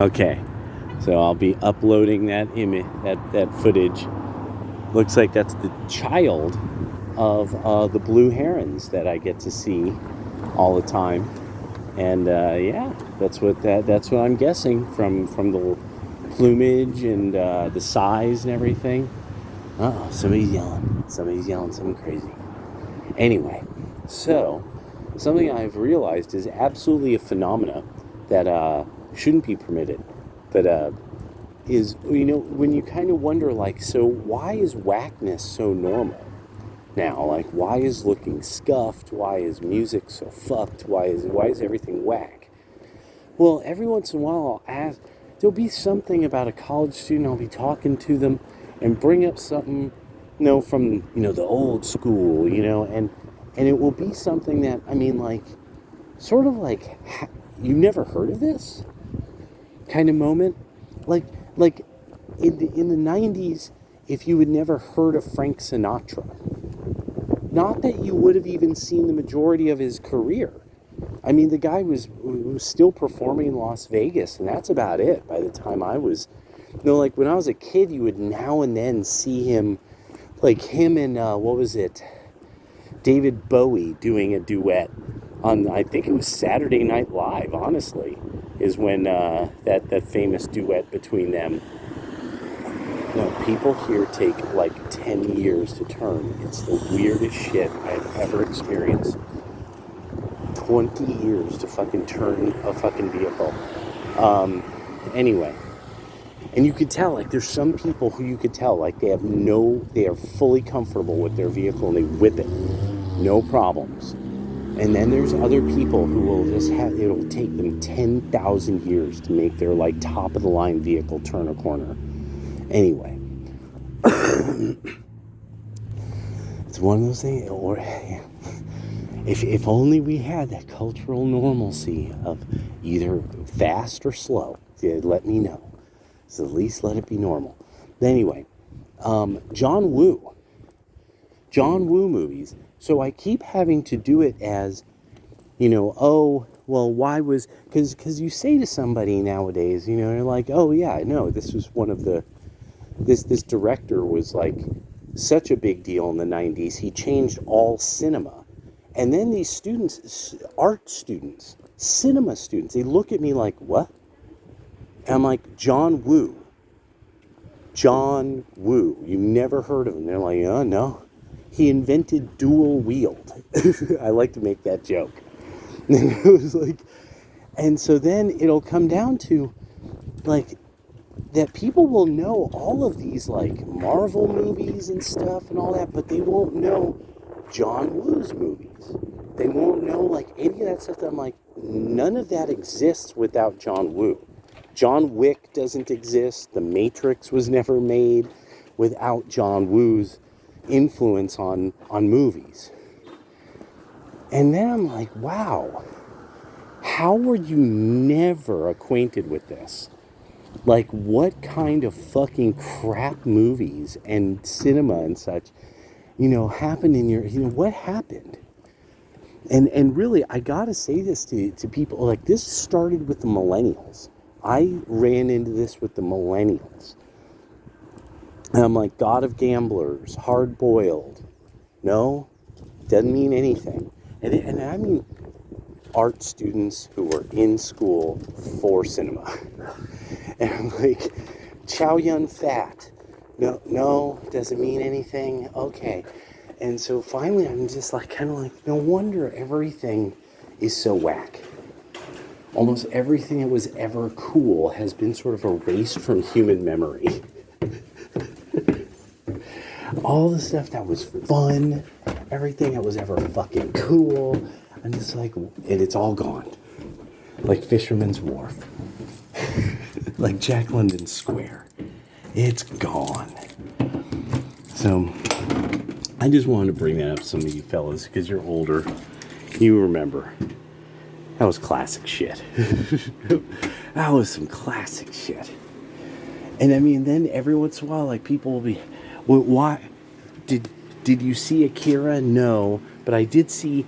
Okay, so I'll be uploading that image, that footage. Looks like that's the child of the blue herons that I get to see all the time, and yeah, that's what I'm guessing from the plumage and the size and everything. Uh-oh, somebody's yelling. Somebody's yelling something crazy. Anyway, so something I've realized is absolutely a phenomena that shouldn't be permitted, but is, when you kind of wonder, like, so why is whackness so normal now? Like, why is looking scuffed? Why is music so fucked? Why is everything whack? Well, every once in a while I'll ask, there'll be something about a college student, I'll be talking to them and bring up something, from, the old school, and it will be something that, I mean, like, sort of like, you never heard of this kind of moment? Like, like in the 90s, if you had never heard of Frank Sinatra, not that you would have even seen the majority of his career. I mean, the guy was still performing in Las Vegas, and that's about it by the time I was, like when I was a kid, you would now and then see him, like him and, what was it, David Bowie doing a duet on, I think it was Saturday Night Live, honestly, is when that famous duet between them. No, people here take like 10 years to turn. It's the weirdest shit I've ever experienced. 20 years to fucking turn a fucking vehicle. Anyway. And you could tell, like, there's some people who you could tell, like, they are fully comfortable with their vehicle and they whip it. No problems. And then there's other people who will just it'll take them 10,000 years to make their, like, top of the line vehicle turn a corner. Anyway. It's one of those things, or if only we had that cultural normalcy of either fast or slow, let me know. So at least let it be normal. Anyway, John Woo movies. So I keep having to do it as, oh, well, why was, because you say to somebody nowadays, you're like, oh yeah, no, this was one of the, this director was like such a big deal in the 90s. He changed all cinema. And then these students, art students, cinema students, they look at me like, what? And I'm like, John Woo. You never heard of him. They're like, oh, no. He invented dual wield. I like to make that joke. And it was like, and so then it'll come down to, like, that people will know all of these, like, Marvel movies and stuff and all that, but they won't know John Woo's movies. They won't know, like, any of that stuff. That I'm like, none of that exists without John Woo. John Wick doesn't exist. The Matrix was never made without John Woo's influence on movies. And then I'm like, wow, how were you never acquainted with this? Like, what kind of fucking crap movies and cinema and such, happened in your, what happened? And really, I gotta say this to people, like, this started with the millennials. I ran into this with the millennials. And I'm like, God of Gamblers, Hard Boiled. No, doesn't mean anything. And I mean art students who were in school for cinema. And I'm like, Chow Yun Fat. No, doesn't mean anything. Okay. And so finally I'm just like, kind of like, no wonder everything is so whack. Almost everything that was ever cool has been sort of erased from human memory. All the stuff that was fun, everything that was ever fucking cool, I'm just like, and it's all gone. Like Fisherman's Wharf. Like Jack London Square. It's gone. So, I just wanted to bring that up to some of you fellas, because you're older. You remember. That was classic shit. That was some classic shit. And I mean, then every once in a while, like, people will be, well, why? Did you see Akira? No. But I did see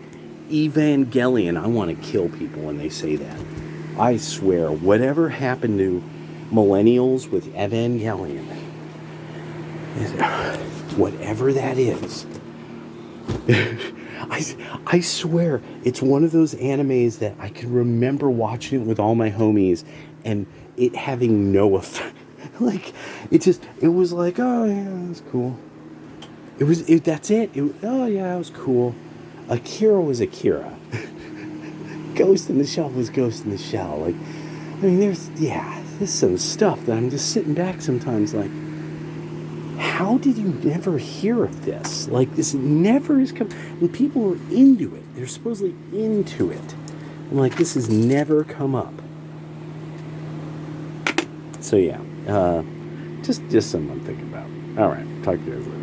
Evangelion. I want to kill people when they say that. I swear, whatever happened to millennials with Evangelion, whatever that is, I swear, it's one of those animes that I can remember watching it with all my homies and it having no effect. Like, it was like, oh yeah, that's cool. That's it. Oh yeah, it was cool. Akira was Akira. Ghost in the Shell was Ghost in the Shell. Like, I mean, there's some stuff that I'm just sitting back sometimes like, how did you never hear of this? Like, this never has come. And people are into it. They're supposedly into it. And like, this has never come up. So yeah, just something I'm thinking about. All right, talk to you guys later.